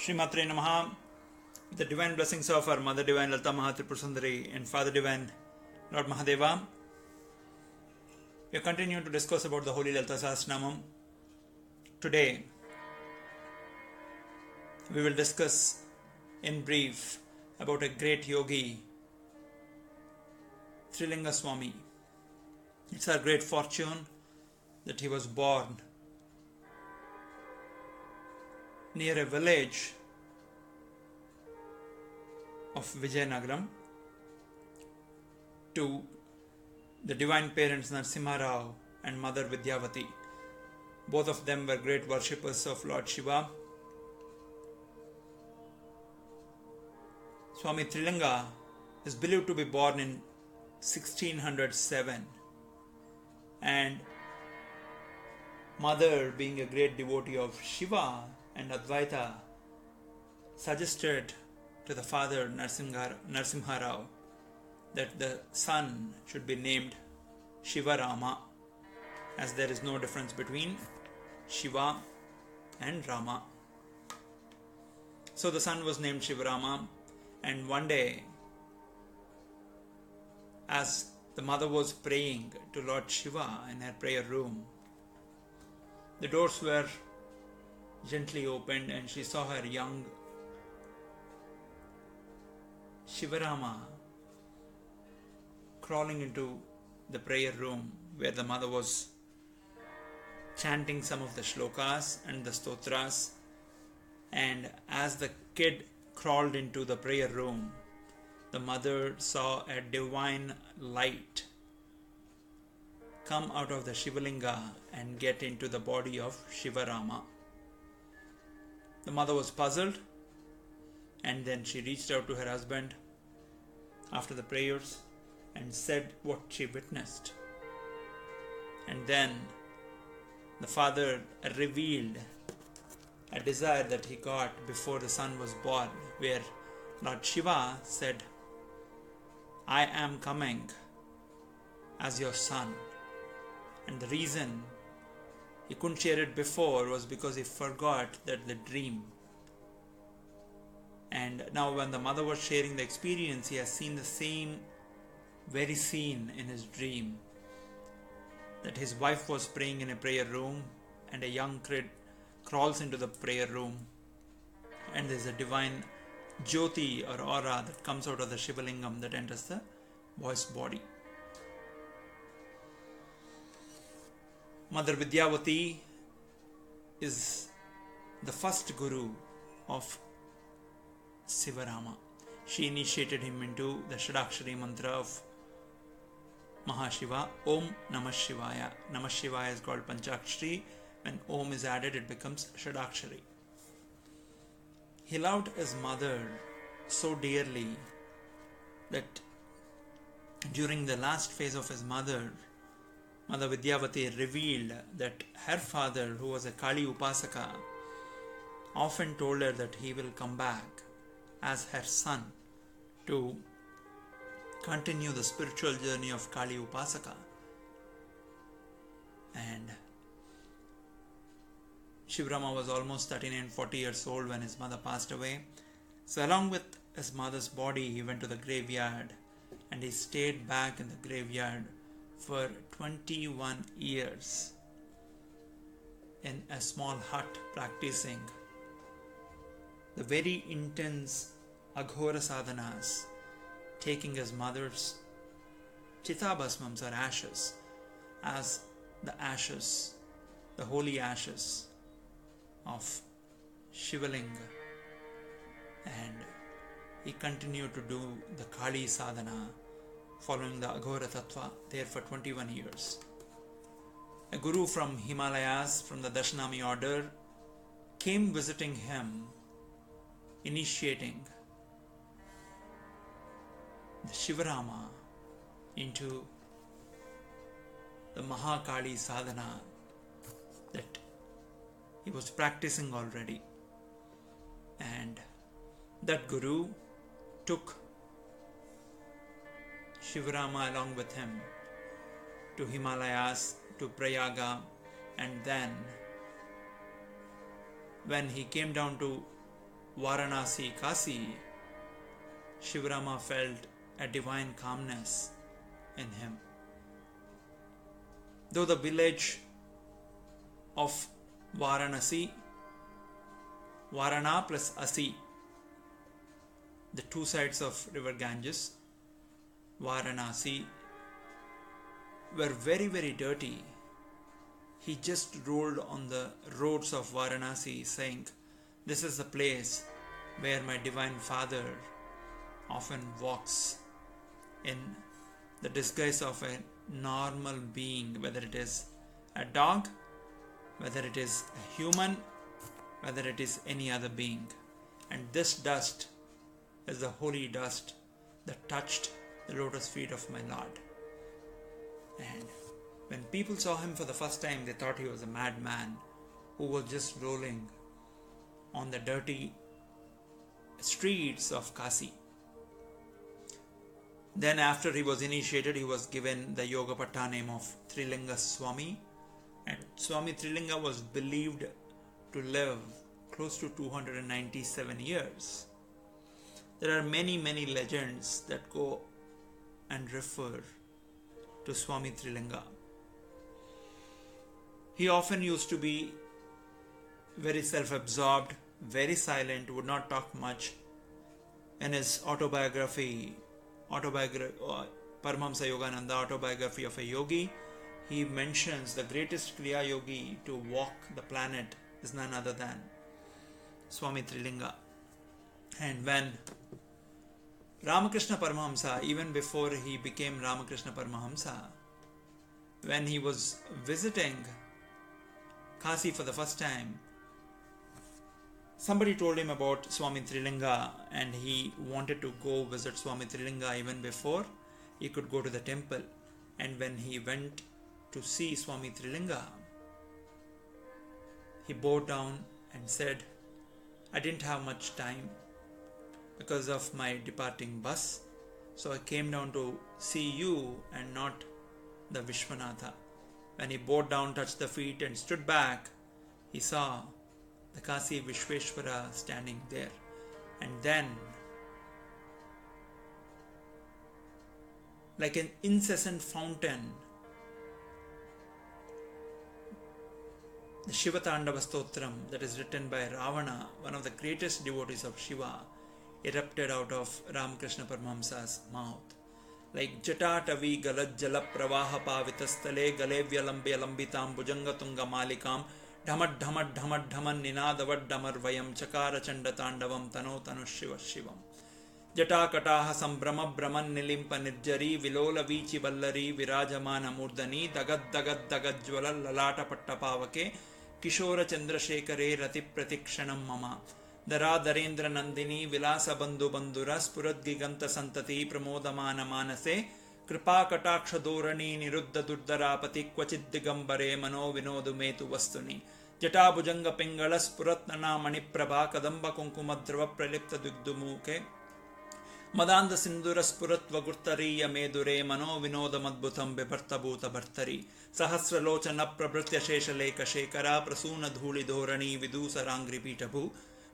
Srimatre Namaha. With the divine blessings of our Mother Divine Lalita Mahatripura Sundari and Father Divine Lord Mahadeva, we are continuing to discuss about the Holy Lalita Sahasranamam. Today, we will discuss in brief about a great yogi, Trilinga Swami. It's our great fortune that he was born near a village of Vijayanagaram to the divine parents Narasimha Rao and Mother Vidyavati. Both of them were great worshippers of Lord Shiva. Swami Trilinga is believed to be born in 1607, and mother, being a great devotee of Shiva and Advaita, suggested to the father Narasimha Rao that the son should be named Shiva Rama, as there is no difference between Shiva and Rama. So the son was named Shiva Rama, and one day, as the mother was praying to Lord Shiva in her prayer room, the doors were gently opened and she saw her young Shivarama crawling into the prayer room where the mother was chanting some of the shlokas and the stotras. And as the kid crawled into the prayer room, the mother saw a divine light come out of the Shivalinga and get into the body of Shivarama. The mother was puzzled, and then she reached out to her husband after the prayers and said what she witnessed. And then the father revealed a desire that he got before the son was born, where Lord Shiva said, "I am coming as your son." And the reason he couldn't share it before was because he forgot that the dream. And now when the mother was sharing the experience, he has seen the same very scene in his dream, that his wife was praying in a prayer room and a young kid crawls into the prayer room, and there's a divine jyoti or aura that comes out of the Shivalingam that enters the boy's body. Mother Vidyavati is the first guru of Sivarama. She initiated him into the Shadakshari mantra of Mahashiva, Om Namah Shivaya. Namah Shivaya is called Panchakshari. When Om is added, it becomes Shadakshari. He loved his mother so dearly that during the last phase of his mother, Mother Vidyavati revealed that her father, who was a Kali Upasaka, often told her that he will come back as her son to continue the spiritual journey of Kali Upasaka. And Shivrama was almost 39-40 years old when his mother passed away. So along with his mother's body, he went to the graveyard and he stayed back in the graveyard for 21 years in a small hut practicing the very intense Aghora sadhanas, taking his mother's chitabhasmams or ashes as the ashes, the holy ashes of Shivalinga. And he continued to do the Kali sadhana following the Aghora Tattva there for 21 years. A guru from Himalayas, from the Dashanami order, came visiting him, initiating the Shivarama into the Mahakali sadhana that he was practicing already. And that guru took Shivarama along with him to Himalayas, to Prayaga, and then when he came down to Varanasi, Kasi, Shivarama felt a divine calmness in him. Though the village of Varanasi, Varana plus Asi, the two sides of river Ganges, Varanasi, were very, very dirty. He just rolled on the roads of Varanasi saying, "This is the place where my divine father often walks in the disguise of a normal being, whether it is a dog, whether it is a human, whether it is any other being. And this dust is the holy dust that touched the lotus feet of my Lord." And when people saw him for the first time, they thought he was a madman who was just rolling on the dirty streets of Kasi. Then after he was initiated, he was given the Yogapatta name of Trilinga Swami. And Swami Trilinga was believed to live close to 297 years. There are many, many legends that go and refer to Swami Trilinga. He often used to be very self-absorbed, very silent, would not talk much. In his autobiography, Paramahamsa Yogananda, Autobiography of a Yogi, he mentions the greatest Kriya Yogi to walk the planet is none other than Swami Trilinga. And when Ramakrishna Paramahamsa, even before he became Ramakrishna Paramahamsa, when he was visiting Kasi for the first time, somebody told him about Swami Trilinga and he wanted to go visit Swami Trilinga even before he could go to the temple. And when he went to see Swami Trilinga, he bowed down and said, "I didn't have much time because of my departing bus, so I came down to see you and not the Vishwanatha." When he bowed down, touched the feet and stood back, he saw the Kasi Vishweshwara standing there. And then, like an incessant fountain, the Shiva Tandava Stotram that is written by Ravana, one of the greatest devotees of Shiva, erupted out of Ramakrishna Paramahamsa's mouth. Like Jatatavi Galad Jala Pravaha Pavitastale Gale Vyalambya Lambitam Bujanga Tunga Malikam Dhamad Dhamad Dhamad Dhaman Ninadavad Damar Vayam Chakara Chanda Tandavam Tano Tanu Shiva Shivam Jata Kataha Sambrama Brahman Nilimpa Nirjari Vilola Vichi Vallari Virajamana Murdani Dagad Dagad Dagad Jwala Lalata Pattapavake Kishora Chandrashekare Rati Pratikshanam Mama Dara Darendra Nandini Vilasa Bandhu Bandhura Spurad Giganta Santati Pramodamana Manase Kripa Kataksha Dorani Niruddha Durdarapati Kvachid Digambare Mano Vinodu Metu Vastuni Jata Bujanga Pingala Spuratnana Maniprabha Kadamba Kunkumadrava Pralipta Dugdumuke Madanda Sindura Spuratva Gurtariya Medure Mano Vinoda Madbutam Bibarta Bhuta Bhartari Sahasra Lochana Prabhritya Shesha Leka Shekara Prasuna Dhuli Dhorani Vidusa Rangri Pitabu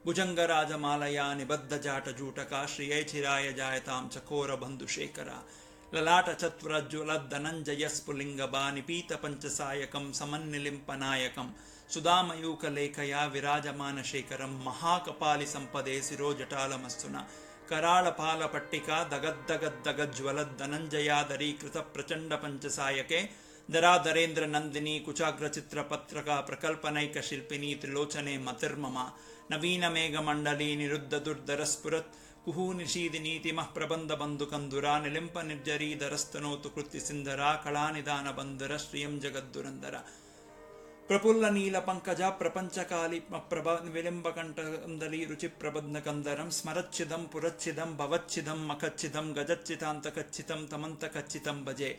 Bujanga Raja Malaya Nibadda Jata Jutaka Shriye Chiraya Jayatam Chakora Bandhu Shekara Lalata Chatvra Jwala Dhananjaya Spulinga Bani Pita Panchasayakam Samannilimpanayakam Sudama Yuka Lekaya Virajamana Shekaram Mahakapali Sampade Siro Jatala Mastuna Karala Pala Pattika Dagad Dagad Dagad Jwala Dhananjaya Dari Krita Prachanda Panchasayake Dara Darendra Nandini Kuchagra Chitra Patraka Prakalpanaika Shilpini Trilochane Matirmama Navina Mega Mandali Niruddha Durdharaspurat Kuhu Nishidini Timah Prabandha Bandhu Kandura Nilimpa Nirjari Darastano Tukruti Sindhara Kalanidana Bandhara Sriyam Jagadurandara Prapulla Nila Pankaja Prapanchakali Prabha Vilimba Kantandali Ruchi Prabadna Kandaram Smarachidam Purachidam Bhavachidam Makachidam Gajachitanta Kachitam Tamanta Kachitam Baje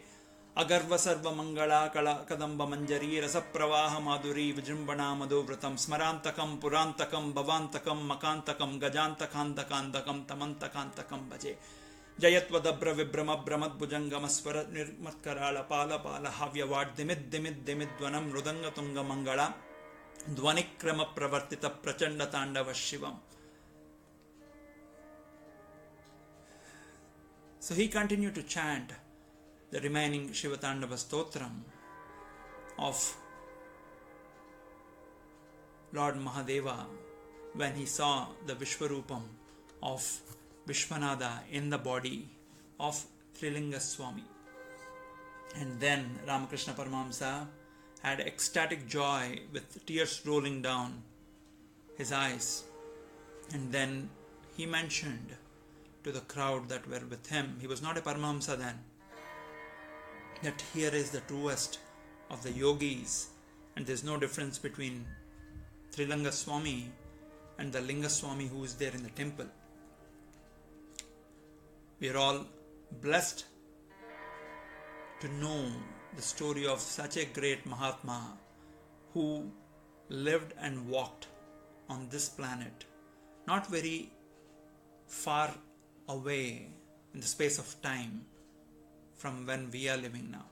Agarva Sarva Mangala Kala Kadamba Manjari Rasa Pravaha Madhuri Vijrumbana Madhuvratam Smarantakam Purantakam Bhavantakam Makantakam Gajantakandakandakam Tamantakantakam Baje Jayatvadabra Vibrama Brahmat Bujangama Swarat Nirmatkarala Pala Pala Havyavad Dimid Dimid Dimidwanam Rudanga Tunga Mangala Dwanikrama Pravartita Prachanda Tandava Shivam. So he continued to chant the remaining Shivatandava Stotram of Lord Mahadeva when he saw the Vishwarupam of Vishwanatha in the body of Trilinga Swami. And then Ramakrishna Paramahamsa had ecstatic joy with tears rolling down his eyes. And then he mentioned to the crowd that were with him, he was not a Paramahamsa then, that here is the truest of the yogis, and there's no difference between Trilanga Swami and the Linga Swami who is there in the temple. We are all blessed to know the story of such a great Mahatma who lived and walked on this planet, not very far away in the space of time from when we are living now.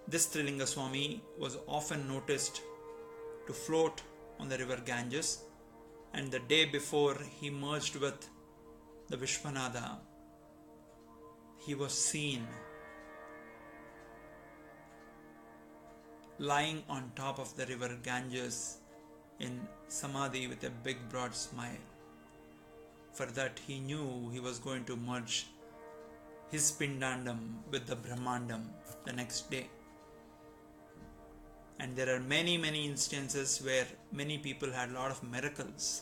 This Trilinga Swami was often noticed to float on the river Ganges, and the day before he merged with the Vishwanatha, he was seen lying on top of the river Ganges in Samadhi with a big broad smile. For that he knew he was going to merge his Pindandam with the Brahmandam the next day. And there are many instances where many people had a lot of miracles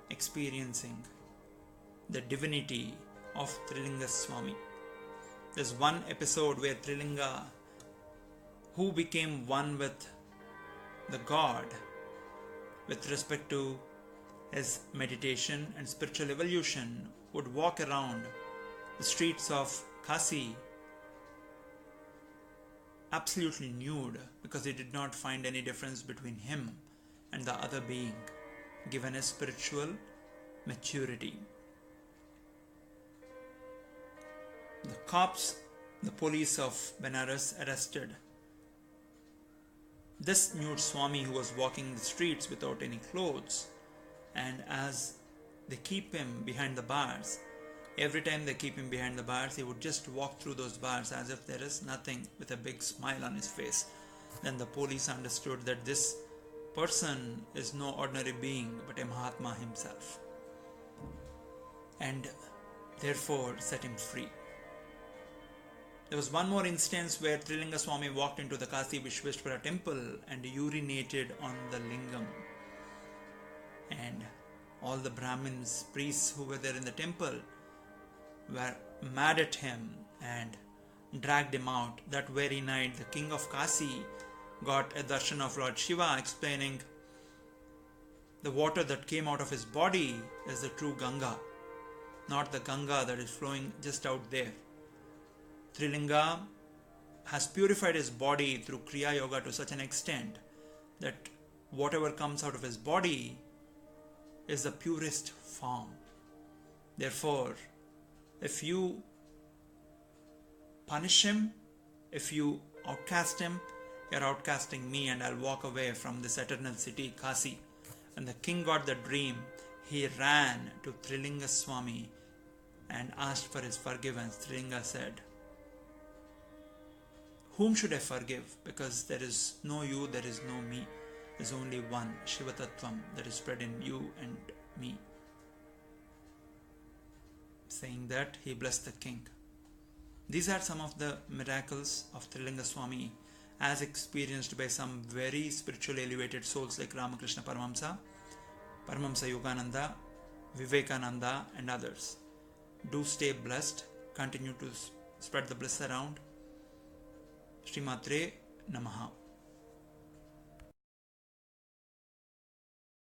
experiencing the divinity of Trilinga Swami. There's one episode where Trilinga, who became one with the God with respect to his meditation and spiritual evolution, would walk around the streets of Kasi absolutely nude, because he did not find any difference between him and the other being, given his spiritual maturity. The cops, the police of Benares arrested this nude Swami who was walking the streets without any clothes, and as they keep him behind the bars, every time they keep him behind the bars, he would just walk through those bars as if there is nothing, with a big smile on his face. Then the police understood that this person is no ordinary being but a Mahatma himself, and therefore set him free. There was one more instance where Trilinga Swami walked into the Kasi Vishveshwara temple and urinated on the lingam. And all the Brahmins, priests who were there in the temple were mad at him and dragged him out. That very night, the king of Kasi got a darshan of Lord Shiva explaining the water that came out of his body is the true Ganga, not the Ganga that is flowing just out there. Trilinga has purified his body through Kriya Yoga to such an extent that whatever comes out of his body is the purest form. Therefore, if you punish him, if you outcast him, you are outcasting me, and I'll walk away from this eternal city, Kasi. And the king got the dream. He ran to Trilinga Swami and asked for his forgiveness. Trilinga said, "Whom should I forgive? Because there is no you, there is no me. There's only one, Shiva Tattvam, that is spread in you and me." Saying that, he blessed the king. These are some of the miracles of Trilinga Swami as experienced by some very spiritually elevated souls like Ramakrishna Paramahamsa, Paramahamsa Yogananda, Vivekananda and others. Do stay blessed. Continue to spread the bliss around. Srimatre Namaha.